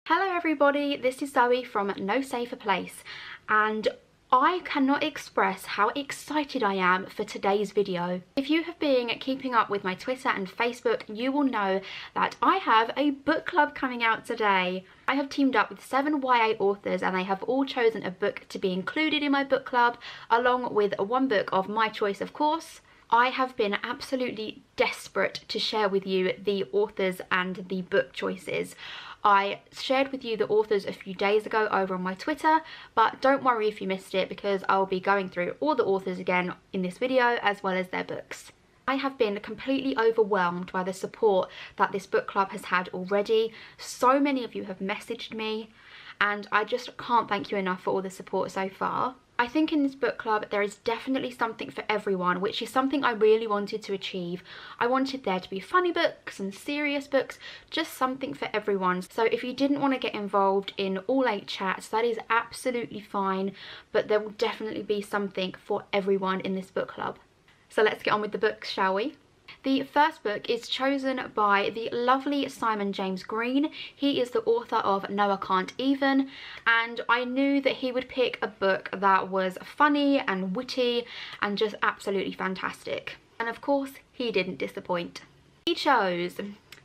Hello everybody, this is Zoe from nosaferplace and I cannot express how excited I am for today's video. If you have been keeping up with my Twitter and Facebook, you will know that I have a book club coming out today. I have teamed up with 7 YA authors and they have all chosen a book to be included in my book club, along with one book of my choice, of course. I have been absolutely desperate to share with you the authors and the book choices. I shared with you the authors a few days ago over on my Twitter, but don't worry if you missed it because I'll be going through all the authors again in this video as well as their books. I have been completely overwhelmed by the support that this book club has had already. So many of you have messaged me and I just can't thank you enough for all the support so far. I think in this book club there is definitely something for everyone, which is something I really wanted to achieve. I wanted there to be funny books and serious books, just something for everyone. So if you didn't want to get involved in all 8 chats, that is absolutely fine, but there will definitely be something for everyone in this book club. So let's get on with the books, shall we? The first book is chosen by the lovely Simon James Green. He is the author of No I Can't Even, and I knew that he would pick a book that was funny and witty and just absolutely fantastic. And of course, he didn't disappoint. He chose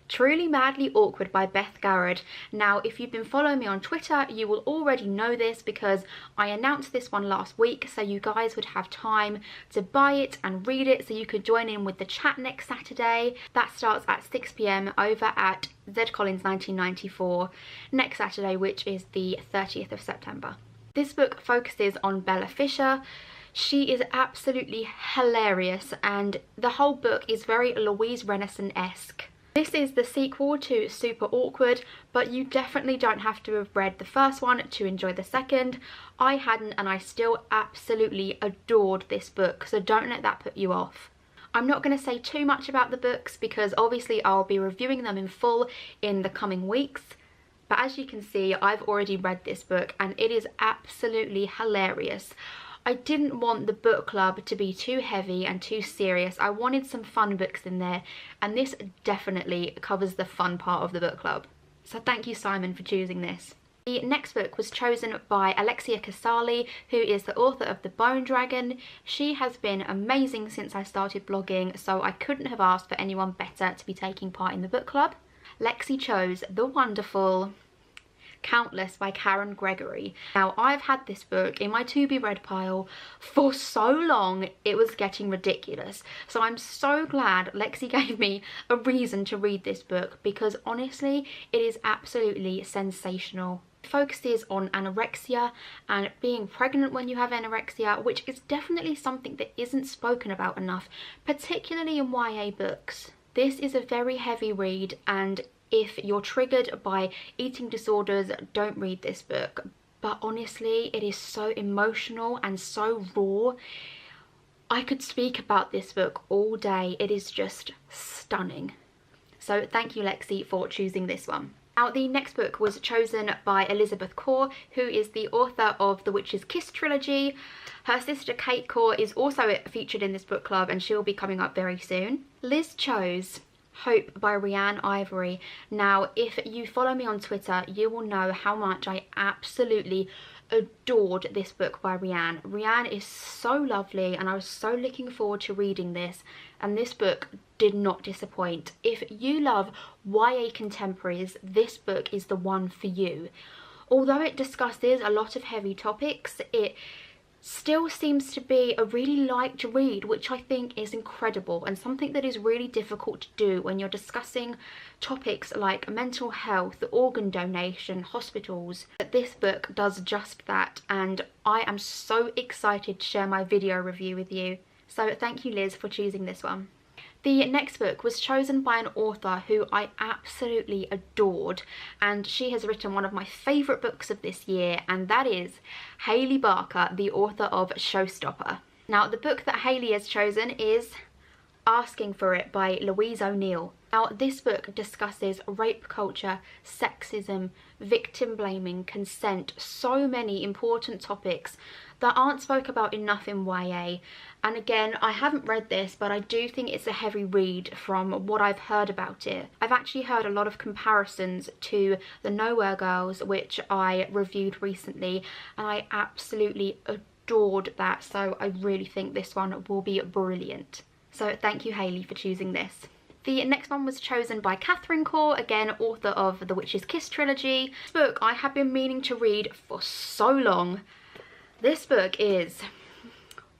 Truly Madly Awkward by Beth Garrett. Now, if you've been following me on Twitter, you will already know this because I announced this one last week, so you guys would have time to buy it and read it so you could join in with the chat next Saturday. That starts at 6 PM over at Z Collins 1994 next Saturday, which is the 30th of September. This book focuses on Bella Fisher. She is absolutely hilarious and the whole book is very Louise Renison-esque. This is the sequel to Super Awkward, but you definitely don't have to have read the first one to enjoy the second. I hadn't and I still absolutely adored this book, so don't let that put you off. I'm not going to say too much about the books because obviously I'll be reviewing them in full in the coming weeks. But as you can see, I've already read this book and it is absolutely hilarious. I didn't want the book club to be too heavy and too serious. I wanted some fun books in there, and this definitely covers the fun part of the book club. So thank you, Simon, for choosing this. The next book was chosen by Alexia Casali, who is the author of The Bone Dragon. She has been amazing since I started blogging, so I couldn't have asked for anyone better to be taking part in the book club. Lexi chose the wonderful Countless by Karen Gregory. Now, I've had this book in my to be read pile for so long it was getting ridiculous, so I'm so glad Lexi gave me a reason to read this book because honestly it is absolutely sensational. It focuses on anorexia and being pregnant when you have anorexia, which is definitely something that isn't spoken about enough, particularly in YA books. This is a very heavy read, and if you're triggered by eating disorders, don't read this book. But honestly, it is so emotional and so raw. I could speak about this book all day. It is just stunning. So thank you, Lexi, for choosing this one. Now, the next book was chosen by Elizabeth Kaur, who is the author of the Witch's Kiss trilogy. Her sister Kate Kaur is also featured in this book club and she'll be coming up very soon. Liz chose Hope by Rianne Ivory. Now, if you follow me on Twitter, you will know how much I absolutely adored this book by Rianne. Rianne is so lovely and I was so looking forward to reading this, and this book did not disappoint. If you love YA contemporaries, this book is the one for you. Although it discusses a lot of heavy topics, it still seems to be a really light read, which I think is incredible and something that is really difficult to do when you're discussing topics like mental health, organ donation, hospitals. But this book does just that, and I am so excited to share my video review with you. So thank you, Liz, for choosing this one. The next book was chosen by an author who I absolutely adored, and she has written one of my favourite books of this year, and that is Hayley Barker, the author of Showstopper. Now, the book that Hayley has chosen is Asking for It by Louise O'Neill. Now, this book discusses rape culture, sexism, victim blaming, consent, so many important topics that aren't spoke about enough in YA. And again, I haven't read this, but I do think it's a heavy read from what I've heard about it. I've actually heard a lot of comparisons to The Nowhere Girls, which I reviewed recently, and I absolutely adored that, so I really think this one will be brilliant. So thank you, Hayley, for choosing this. The next one was chosen by Catherine Core, again author of the Witch's Kiss trilogy. This book I have been meaning to read for so long. This book is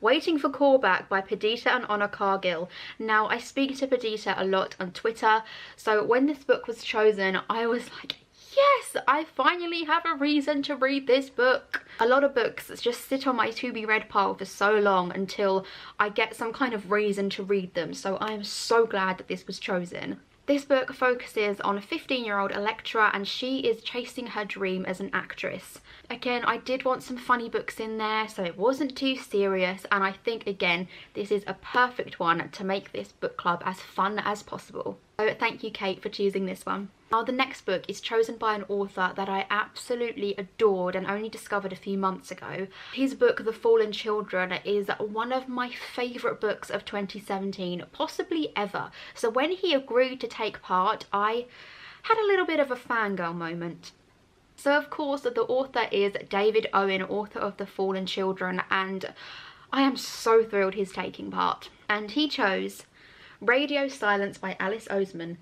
Waiting for Callback by Perdita and Honor Cargill. Now, I speak to Perdita a lot on Twitter, so when this book was chosen, I was like, yes, I finally have a reason to read this book. A lot of books just sit on my to be read pile for so long until I get some kind of reason to read them, so I am so glad that this was chosen. This book focuses on a 15-year-old Electra, and she is chasing her dream as an actress. Again, I did want some funny books in there, so it wasn't too serious, and I think, again, this is a perfect one to make this book club as fun as possible. So thank you, Kate, for choosing this one. Now, the next book is chosen by an author that I absolutely adored and only discovered a few months ago. His book, The Fallen Children, is one of my favourite books of 2017, possibly ever. So when he agreed to take part, I had a little bit of a fangirl moment. So of course, the author is David Owen, author of The Fallen Children, and I am so thrilled he's taking part. And he chose Radio Silence by Alice Oseman.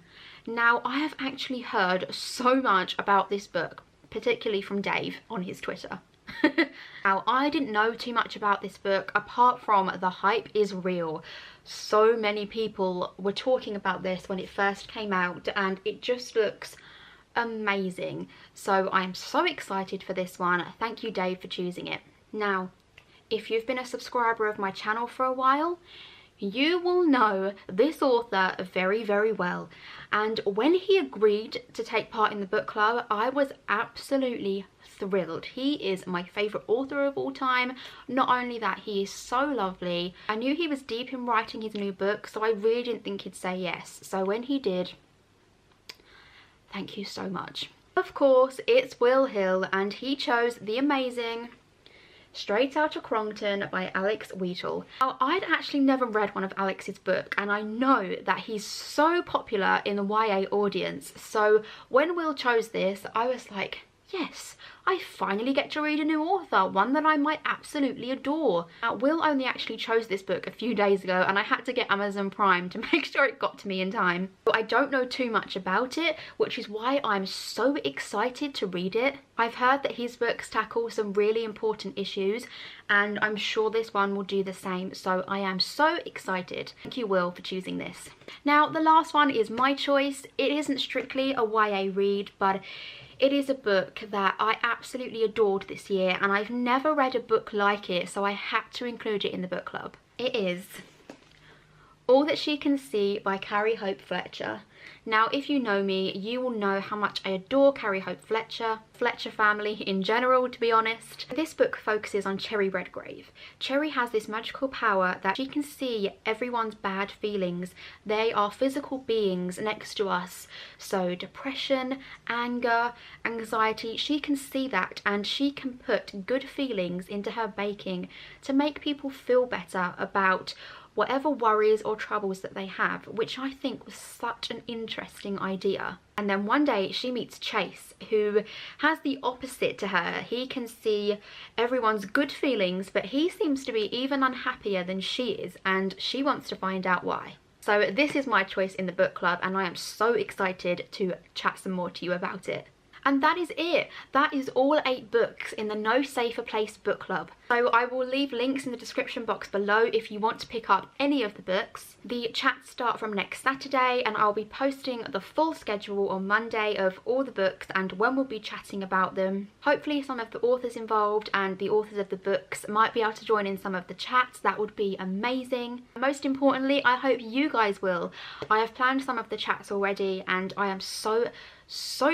Now, I have actually heard so much about this book, particularly from Dave on his Twitter. Now, I didn't know too much about this book apart from the hype is real. So many people were talking about this when it first came out, and it just looks amazing. So I am so excited for this one. Thank you, Dave, for choosing it. Now, if you've been a subscriber of my channel for a while, you will know this author very, very well. And when he agreed to take part in the book club, I was absolutely thrilled. He is my favourite author of all time. Not only that, he is so lovely. I knew he was deep in writing his new book, so I really didn't think he'd say yes. So when he did, thank you so much. Of course, it's Will Hill, and he chose the amazing Straight Outta Crompton by Alex Wheatle. Now, I'd actually never read one of Alex's book, and I know that he's so popular in the YA audience, so when Will chose this, I was like, yes, I finally get to read a new author, one that I might absolutely adore. Now, Will only actually chose this book a few days ago, and I had to get Amazon Prime to make sure it got to me in time. But I don't know too much about it, which is why I'm so excited to read it. I've heard that his books tackle some really important issues, and I'm sure this one will do the same, so I am so excited. Thank you, Will, for choosing this. Now, the last one is my choice. It isn't strictly a YA read, but it is a book that I absolutely adored this year, and I've never read a book like it, so I had to include it in the book club. It is All That She Can See by Carrie Hope Fletcher. Now, if you know me, you will know how much I adore Carrie Hope Fletcher, Fletcher family in general, to be honest. This book focuses on Cherry Redgrave. Cherry has this magical power that she can see everyone's bad feelings. They are physical beings next to us. So depression, anger, anxiety, she can see that, and she can put good feelings into her baking to make people feel better about whatever worries or troubles that they have, which I think was such an interesting idea. And then one day she meets Chase, who has the opposite to her. He can see everyone's good feelings, but he seems to be even unhappier than she is, and she wants to find out why. So this is my choice in the book club, and I am so excited to chat some more to you about it. And that is it. That is all 8 books in the No Safer Place book club. So I will leave links in the description box below if you want to pick up any of the books. The chats start from next Saturday, and I'll be posting the full schedule on Monday of all the books and when we'll be chatting about them. Hopefully some of the authors involved and the authors of the books might be able to join in some of the chats. That would be amazing. Most importantly, I hope you guys will. I have planned some of the chats already, and I am so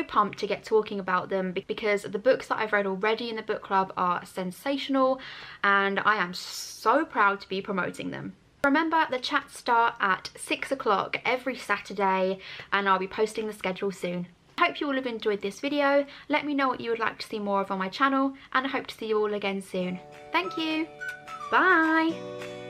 pumped to get talking about them, because the books that I've read already in the book club are sensational, and I am so proud to be promoting them. Remember, the chats start at 6 o'clock every Saturday and I'll be posting the schedule soon. I hope you all have enjoyed this video. Let me know what you would like to see more of on my channel, and I hope to see you all again soon. Thank you. Bye.